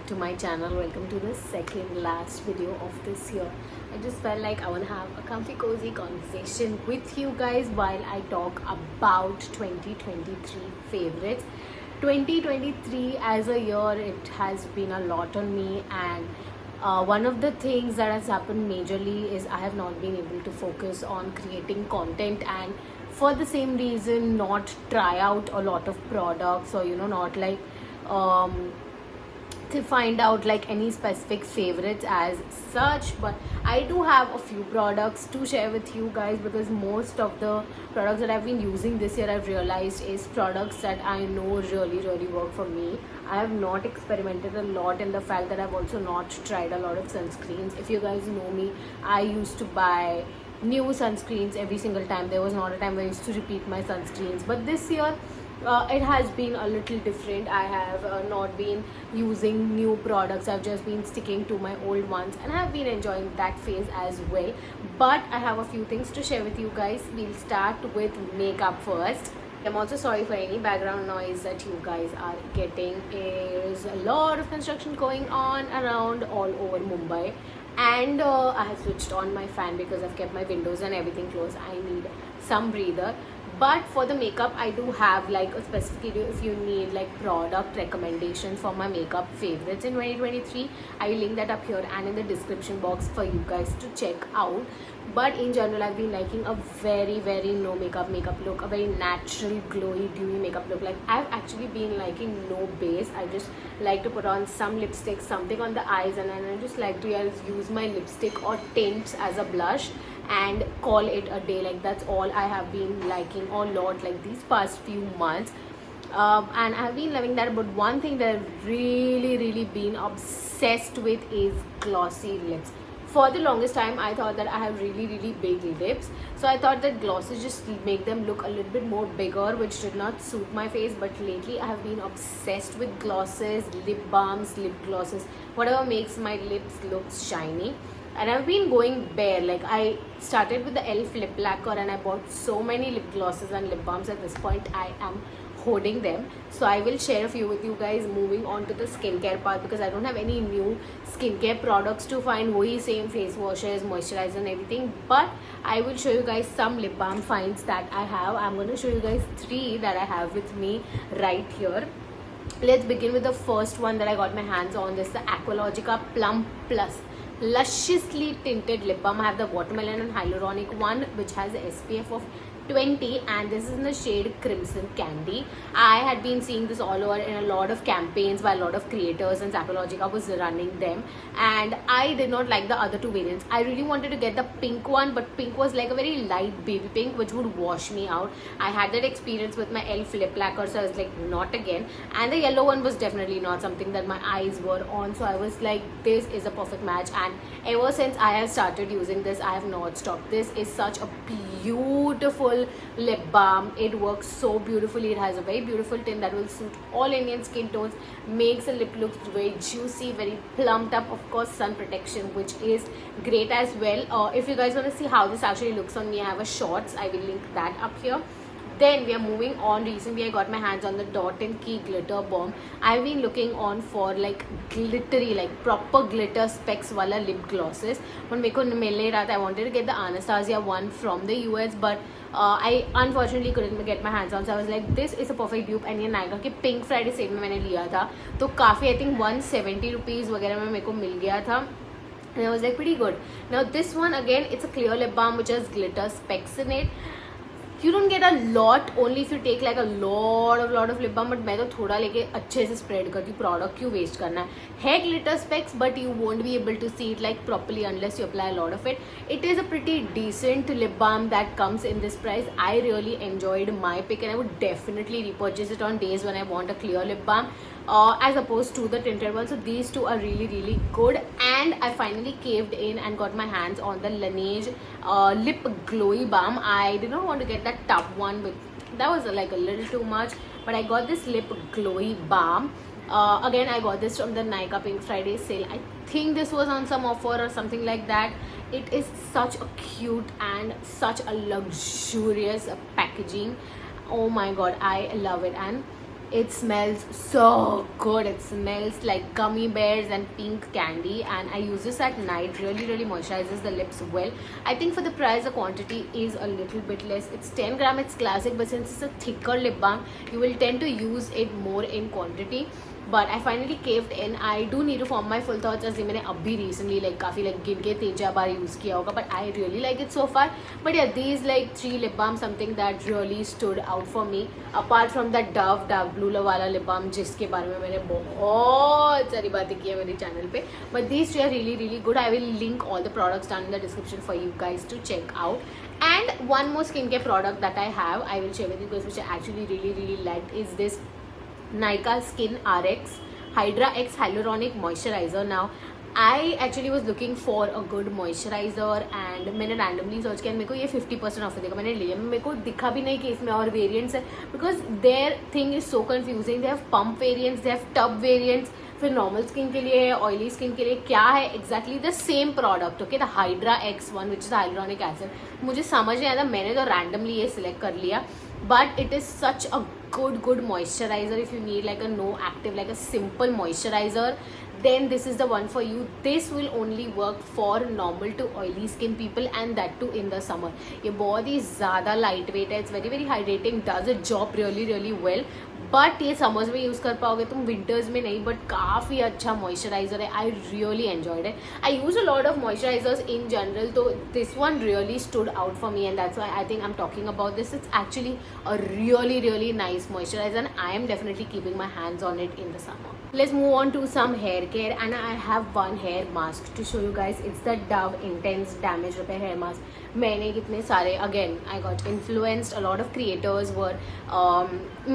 to my channel. Welcome to the second last video of this year. I just felt like I want to have a comfy cozy conversation with you guys while I talk about 2023 favorites. 2023 as a year, it has been a lot on me, and one of the things that has happened majorly is I have not been able to focus on creating content, and for the same reason not try out a lot of products, or not like to find out like any specific favorites as such. But I do have a few products to share with you guys, because most of the products that I've been using this year, I've realized is products that I know really work for me. I have not experimented a lot in the fact that I've also not tried a lot of sunscreens. If you guys know me, I used to buy new sunscreens every single time. There was not a time where I used to repeat my sunscreens, but this year it has been a little different. I have not been using new products. I've just been sticking to my old ones, and I have been enjoying that phase as well. But I have a few things to share with you guys. We'll start with makeup first. I'm also sorry for any background noise that you guys are getting. There's a lot of construction going on around all over Mumbai, and I have switched on my fan because I've kept my windows and everything closed. I need some breather. But for the makeup, I do have like a specific video. If you need like product recommendations for my makeup favorites in 2023, I will link that up here and in the description box for you guys to check out. But in general, I've been liking a very no makeup look, a very natural glowy dewy makeup look. Like I've actually been liking no base. I just like to put on some lipstick, something on the eyes, and then I just like to use my lipstick or tints as a blush and call it a day. Like that's all I have been liking a lot like these past few months. And I've been loving that. But one thing that I've really been obsessed with is glossy lips. For the longest time, I thought that I have really big lips, so I thought that glosses just make them look a little bit more bigger, which did not suit my face. But lately I have been obsessed with glosses, lip balms, lip glosses, whatever makes my lips look shiny. And I've been going bare. Like I started with the e.l.f. lip lacquer, and I bought so many lip glosses and lip balms. At this point I am hoarding them, so I will share a few with you guys. Moving on to the skincare part, because I don't have any new skincare products to find. Wohi same face washes, moisturizer and everything. But I will show you guys some lip balm finds that I have. I'm going to show you guys 3 that I have with me right here. Let's begin with the first one that I got my hands on. This is the Aqualogica Plum Plus Lusciously Tinted Lip Balm. I have the watermelon and hyaluronic one, which has a SPF of 20, and this is in the shade Crimson Candy. I had been seeing this all over in a lot of campaigns by a lot of creators, and Aqualogica was running them, and I did not like the other 2 variants. I really wanted to get the pink one, but pink was like a very light baby pink, which would wash me out. I had that experience with my e.l.f. lip lacquer, so I was like, not again. And the yellow one was definitely not something that my eyes were on, so I was like, this is a perfect match. And ever since I have started using this, I have not stopped. This is such a beautiful lip balm. It works so beautifully. It has a very beautiful tint that will suit all Indian skin tones, makes the lip look very juicy, very plumped up. Of course, sun protection, which is great as well. If you guys want to see how this actually looks on me, I have a shorts. I will link that up here. Then we are moving on. Recently I got my hands on the Dot & Key glitter bomb. I've been looking on for like glittery, like proper glitter specs wala lip glosses, but meko mil nahi raha tha. I wanted to get the Anastasia one from the US, but I unfortunately couldn't get my hands on. So I was like, this is a perfect dupe. And ये Nykaa के Pink Friday sale में मैंने लिया था, तो काफ़ी I think 170 rupees वगैरह में मेको मिल गया था, and I was like pretty good. Now this one again, it's a clear lip balm which has glitter specs in it. You don't get a lot only if you take like a lot of lip balm, but मैं तो थोड़ा लेके अच्छे से spread करती हूँ. Product क्यों waste करना है glitter specs, but you won't be able to see it like properly unless you apply a lot of it. It is a pretty decent lip balm that comes in this price. I really enjoyed my pick, and I would definitely repurchase it on days when I want a clear lip balm, as opposed to the tinted one. So these 2 are really good. And I finally caved in and got my hands on the LANEIGE lip glowy balm. I did not want to get that tub one, but that was like a little too much, but I got this lip glowy balm. Again, I got this from the Nykaa Pink Friday sale. I think this was on some offer or something like that. It is such a cute and such a luxurious packaging. Oh my god, I love it. And It smells so good. It smells like gummy bears and pink candy, and I use this at night. Really moisturizes the lips well. I think for the price, the quantity is a little bit less. It's 10 gram, it's classic, but since it's a thicker lip balm, you will tend to use it more in quantity. But I finally caved in. I do need to form my full thoughts, as मैंने अभी recently like काफ़ी like गिन के 3-4 बार use किया होगा, but I really like it so far. But yeah, these like 3 lip balm something that really stood out for me. Apart from that Dove dark blue वाला lip balm जिसके बारे में मैंने बहुत सारी बातें की है मेरे channel पे. But these 3 are really good. I will link all the products down in the description for you guys to check out. And one more skincare product that I have, I will share with you guys, which I actually really liked, is this Nykaa SKINRX Hydra-X Hyaluronic Moisturizer. Now I actually was looking for a good moisturizer and मैंने randomly search किया, मेरे को ये 50% offer देगा, मैंने लिया. मेरे को दिखा भी नहीं कि इसमें और variants है, because their thing is so confusing. They have pump variants, they have tub variants, फिर नॉर्मल स्किन के लिए है, ऑयली स्किन के लिए क्या है exactly the same product. Okay, the Hydra-X one which is hydronic acid. मुझे समझ नहीं आया, मैंने तो रैंडमली ये सिलेक्ट कर लिया. But it is such a good moisturizer. If you need like a no active, like a simple moisturizer, then this is the one for you. This will only work for normal to oily skin people, and that too in the summer. ये बहुत ही ज़्यादा lightweight है. It's very hydrating, does a job really well. But ये summers में use कर पाओगे तुम, winters में नहीं. बट काफ़ी अच्छा मॉइस्चराइजर है. I really enjoyed it. I use a lot of moisturisers in general, तो this one really stood out for me, and that's why I think I am talking about this. It's actually a really nice moisturiser, and I am definitely keeping my hands on it in the summer. Let's move on to some hair care, and I have one hair mask to show you guys. It's the Dove Intense Damage Repair Hair Mask. मैंने कितने सारे, again I got influenced, a lot of creators were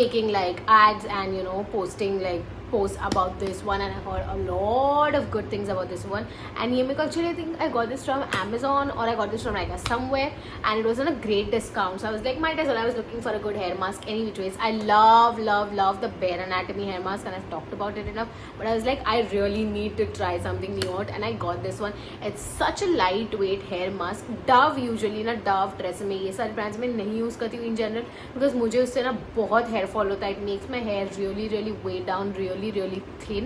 making like ads and you know posting like posts about this one, and I heard a lot of good things about this one. And ये मेरे को actually I think I got this from Amazon or I got this from Nykaa somewhere, and it was on a great discount, so I was like might as well. I was looking for a good hair mask any which ways. I love the Bare Anatomy hair mask, and I've talked about it enough, but I was like I really need to try something new out, and I got this one. It's such a lightweight hair mask. Dove usually ना Dove, TRESemmé, ये सारे brands में नहीं use करती हूँ in general, because मुझे उससे ना बहुत हेयर फॉल होता है. It makes my hair really way down, really thin,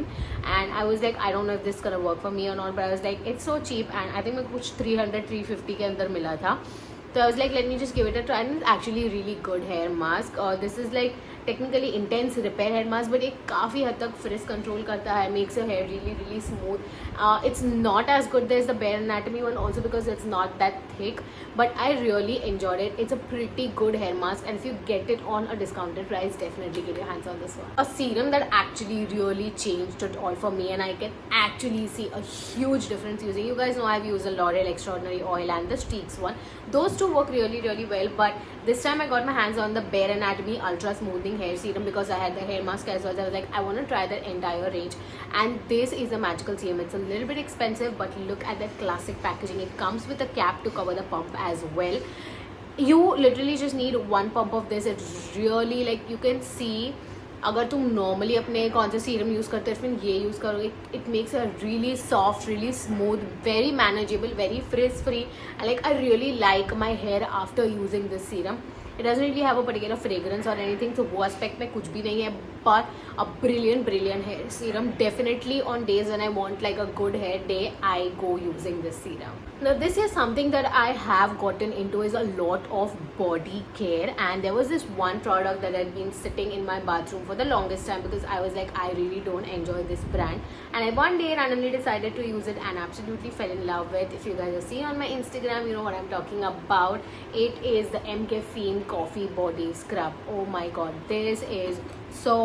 and I was like I don't know if this is gonna work for me or not, but I was like it's so cheap, and I think मेरे को कुछ 300-350 के अंदर मिला था. So I was like let me just give it a try, and it's actually really good hair mask. This is like technically intense repair hair mask, but ये काफ़ी हद तक frizz control करता है, makes your hair really smooth. It's not as good as the Bare Anatomy one also because it's not that thick, but I really enjoyed it. It's a pretty good hair mask, and if you get it on a discounted price, definitely get your hands on this one. A serum that actually really changed it all for me, and I can actually see a huge difference using. You guys know I've used the L'Oreal Extraordinary Oil and the Streaks one. Those two work really well, but this time I got my hands on the Bare Anatomy Ultra Smoothing Hair Serum because I had the hair mask as well. So I was like I want to try the entire range, and this is a magical serum. It's a little bit expensive, but look at that classic packaging. It comes with a cap to cover the pump as well. You literally just need one pump of this. It's really like you can see, अगर तुम normally अपने कौन से serum use करते हो फिर ये use करोगे, it makes a really soft, really smooth, very manageable, very frizz free. Like I really like my hair after using this serum. It doesn't really have a particular fragrance और anything, तो वो aspect में कुछ भी नहीं है, but a brilliant hair serum. Definitely on days when I want like a good hair day, I go using this serum. Now this is something that I have gotten into is a lot of body care, and there was this one product that had been sitting in my bathroom for the longest time because I was like I really don't enjoy this brand, and I one day randomly decided to use it and absolutely fell in love with. If you guys have seen on my Instagram, you know what I'm talking about. It is the MCaffeine Coffee Body Scrub. Oh my god, this is so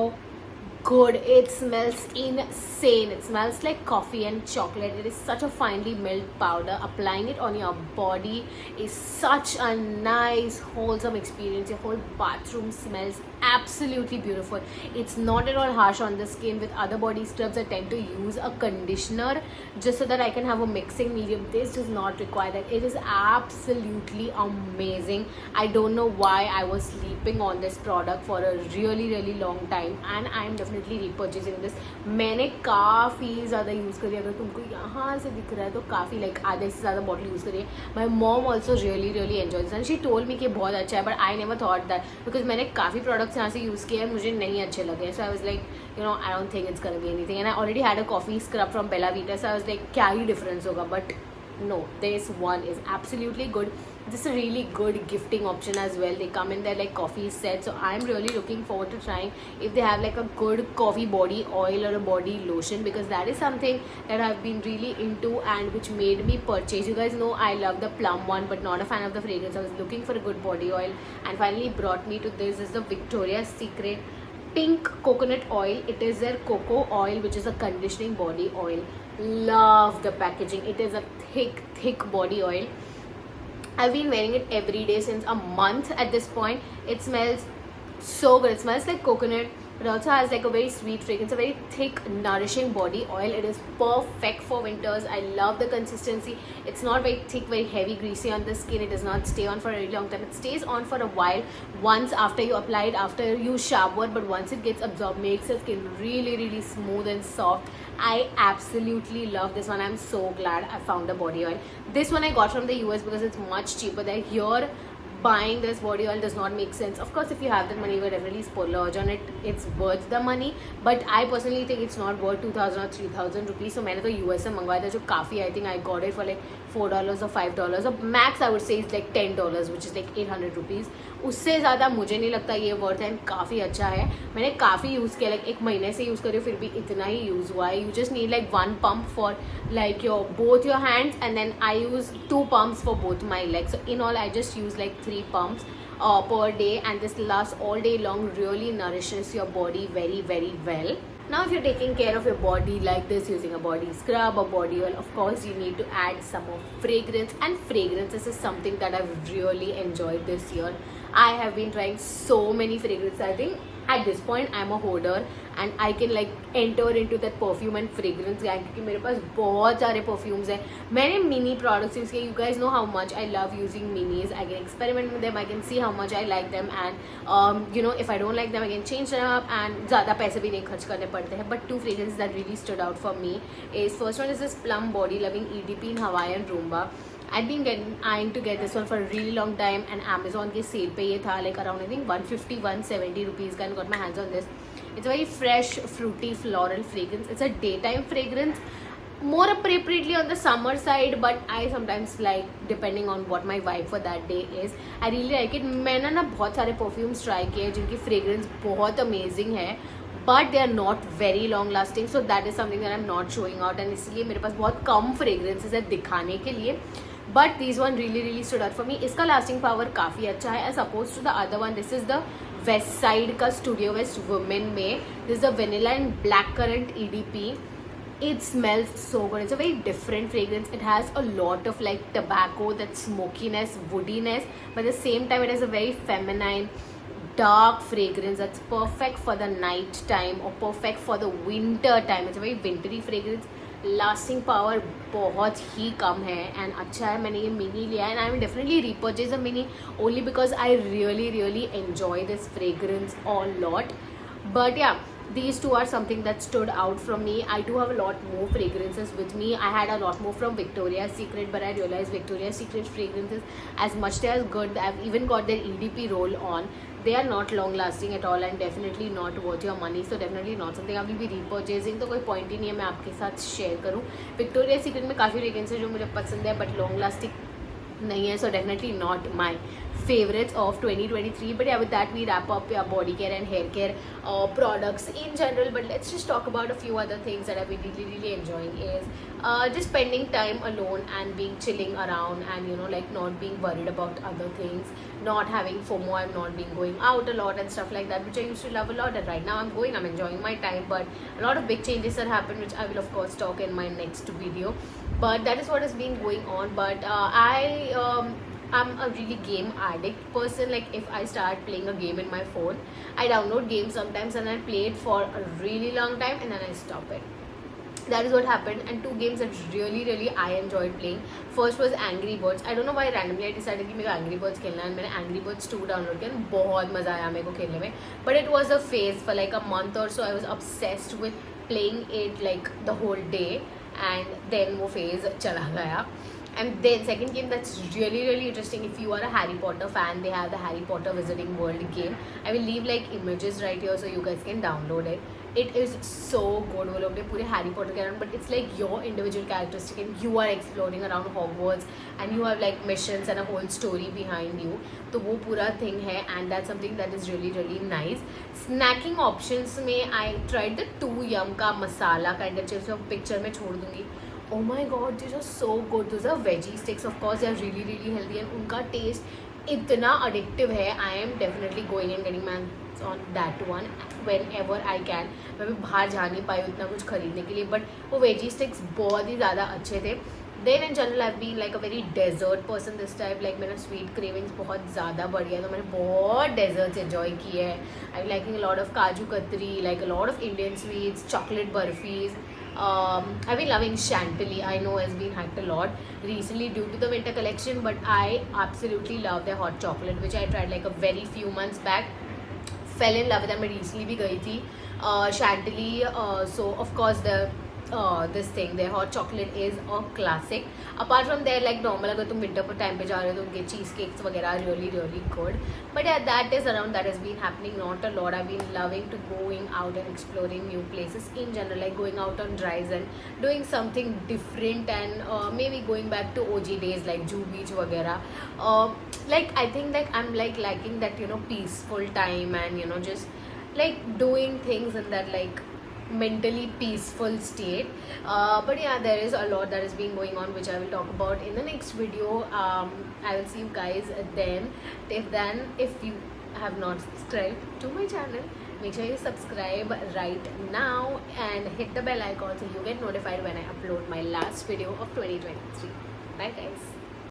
good. It smells insane. It smells like coffee and chocolate. It is such a finely milled powder. Applying it on your body is such a nice wholesome experience. Your whole bathroom smells absolutely beautiful. It's not at all harsh on the skin. With other body scrubs I tend to use a conditioner just so that I can have a mixing medium. This does not require that. It is absolutely amazing. I don't know why I was sleeping on this product for a really long time, and I am definitely definitely repurchasing this. मैंने काफ़ी ज़्यादा use करी, अगर तुमको यहाँ से दिख रहा है तो काफ़ी लाइक आधे से ज़्यादा बॉटल यूज़ करी है. My mom also really enjoy this and she told me कि बहुत अच्छा है, but I never thought that because मैंने काफ़ी प्रोडक्ट्स यहाँ से यूज़ किए हैं, मुझे नहीं अच्छे लगे. So I was like I don't think it's gonna be anything. And I already had a coffee scrub from Bella Vita, so I was like क्या ही डिफरेंस होगा. But no, this one is absolutely good. This is a really good gifting option as well. They come in their like coffee set, so I'm really looking forward to trying if they have like a good coffee body oil or a body lotion, because that is something that I've been really into and which made me purchase. You guys know I love the Plum one, but not a fan of the fragrance. I was looking for a good body oil and finally brought me to this. This is the Victoria's Secret pink coconut oil. It is their cocoa oil, which is a conditioning body oil. Love the packaging. It is a thick body oil. I've been wearing it every day since a month at this point. It smells so good. It smells like coconut, but also has like a very sweet fragrance, a very thick nourishing body oil. It is perfect for winters. I love the consistency. It's not very thick, very heavy, greasy on the skin. It does not stay on for a really long time. It stays on for a while once after you apply it, after you shower, but once it gets absorbed, makes your skin really smooth and soft. I absolutely love this one. I'm so glad I found the body oil. This one I got from the US because it's much cheaper there. Here buying this body oil does not make sense. Of course, if you have the money, you will definitely splurge on it. It's worth the money, but I personally think it's not worth 2,000 or 3,000 rupees. So मैंने तो US से मंगवाया था, जो काफ़ी I think I got it for like $4 or $5 or max I would say it's like $10, which is like 800 rupees. उससे ज़्यादा मुझे नहीं लगता ये वर्थ है. काफ़ी अच्छा है. मैंने काफ़ी यूज़ किया, लाइक एक महीने से यूज़ कर रही हूँ, फिर भी इतना ही यूज़ हुआ है. You just need like one pump for like both your hands, and then I use 2 pumps for both my legs. So in all I just use like 3 pumps per day, and this lasts all day long. Really nourishes your body very well. Now if you're taking care of your body like this, using a body scrub or body oil, of course you need to add some of fragrance, and fragrances is something that I've really enjoyed this year. I have been trying so many fragrances. I think at this point I'm a hoarder and I can like enter into that perfume and fragrance gang, क्योंकि मेरे पास बहुत सारे perfumes हैं. मैंने mini products use किए. You guys know how much I love using minis. I can experiment with them. I can see how much I like them, and if I don't like them I can change them up, and ज़्यादा पैसे भी नहीं खर्च करने पड़ते हैं. But 2 fragrances that really stood out for me is, first one is this Plum BodyLovin EDP in Hawaiian Rumba. I've been eyeing to get this one for a really long time, and Amazon के cell पे ये था like around I think 150-170 rupees का, and got my hands on this. It's a very fresh, fruity, floral fragrance. It's a daytime fragrance, more appropriately on the summer side, but I sometimes like depending on what my vibe for that day is. I really like it. मैंने ना बहुत सारे perfumes try किए जिनकी fragrance बहुत amazing है, but they are not very long lasting, so that is something that I'm not showing out, and इसलिए मेरे पास बहुत कम fragrances है दिखाने के लिए. But these one really stood out for me. इसका lasting power काफ़ी अच्छा है as opposed to the other one. This is the West Side का Studiowest Women में. This is the Vanilla and Black Currant EDP. It smells so good. It's a very different fragrance. It has a lot of like tobacco, that smokiness, woodiness, but at the same time it has a very feminine, dark fragrance that's perfect for the night time or perfect for the winter time. It's a very wintry fragrance. Lasting power बहुत ही कम है and अच्छा है. मैंने ये mini लिया है, and I will definitely repurchase a mini only because I really enjoy this fragrance a lot. But या, these two are something that stood out from me. I do have a lot more fragrances with me. I had a lot more from Victoria's Secret, but I realized Victoria's Secret fragrances, as much as good, I've even got their EDP roll on. They are not long lasting at all and definitely not worth your money. So definitely not something I will be repurchasing. तो कोई point ही नहीं है मैं आपके साथ share करूँ. Victoria's Secret में काफ़ी fragrances जो मुझे पसंद है but long lasting नहीं है, so definitely not my favorites of 2023. But yeah, with that we wrap up your body care and hair care products in general. But let's just talk about a few other things that I've been really enjoying is just spending time alone and being chilling around, and like not being worried about other things, not having FOMO. I'm not being going out a lot and stuff like that, which I used to love a lot, and right now I'm enjoying my time. But a lot of big changes that happened, which I will of course talk in my next video. But that is what has been going on. But I'm a really game addict person. Like if I start playing a game in my phone, I download games sometimes and I play it for a really long time and then I stop it. that is what happened. And two games that really I enjoyed playing. First was Angry Birds. I don't know why randomly I decided कि मेरे को Angry Birds खेलना है, and मैंने Angry Birds 2 download किया, बहुत मज़ा आया मेरे को खेलने में. But it was a phase for like a month or so. I was obsessed with playing it like the whole day, and then वो phase चला गया. And then second game that's really interesting, if you are a Harry Potter fan, they have the Harry Potter Wizarding World game. I will leave like images right here so you guys can download it. It is so good. वो लोग ने पूरे Harry Potter के around, but it's like your individual characteristic and you are exploring around Hogwarts and you have like missions and a whole story behind you. तो वो पूरा thing है, and that's something that is really nice. Snacking options में I tried the 2 Yum का मसाला kind of chips, मैं picture में छोड़ दूँगी. Oh my god, these are so good. Those are veggie sticks. Of course, they are really healthy, and उनका taste इतना addictive है. I am definitely going and getting my hands on that one whenever I can. मैं बाहर जा नहीं पाई उतना कुछ खरीदने के लिए, but वो veggie sticks बहुत ही ज़्यादा अच्छे थे. Then in general I've been like a very dessert person this time. Like मेरा sweet cravings बहुत ज़्यादा बढ़ गया, तो मैंने बहुत desserts enjoy किए हैं. I'm liking a lot of काजू कतरी, like a lot of Indian sweets, chocolate burfis. I've been loving Chantilly. I know has been hyped a lot recently due to the winter collection, but I absolutely love their hot chocolate, which I tried like a very few months back. Fell in love with them. I recently भी गई थी Chantilly. So of course this thing, their hot chocolate is a classic. Apart from there, like normal अगर तुम winter time पे जा रहे हो तो उनके cheese cakes वगैरह really good. But yeah, that is around, that has been happening not a lot. I've been loving to going out and exploring new places in general, like going out on drives and doing something different, and maybe going back to OG days like Juhu Beach वगैरह. Like I think like I'm like liking that, you know, peaceful time, and you know, just like doing things in that like mentally peaceful state. But yeah, there is a lot that is being going on, which I will talk about in the next video. I will see you guys then. If you have not subscribed to my channel, make sure you subscribe right now and hit the bell icon so you get notified when I upload my last video of 2023. Bye guys.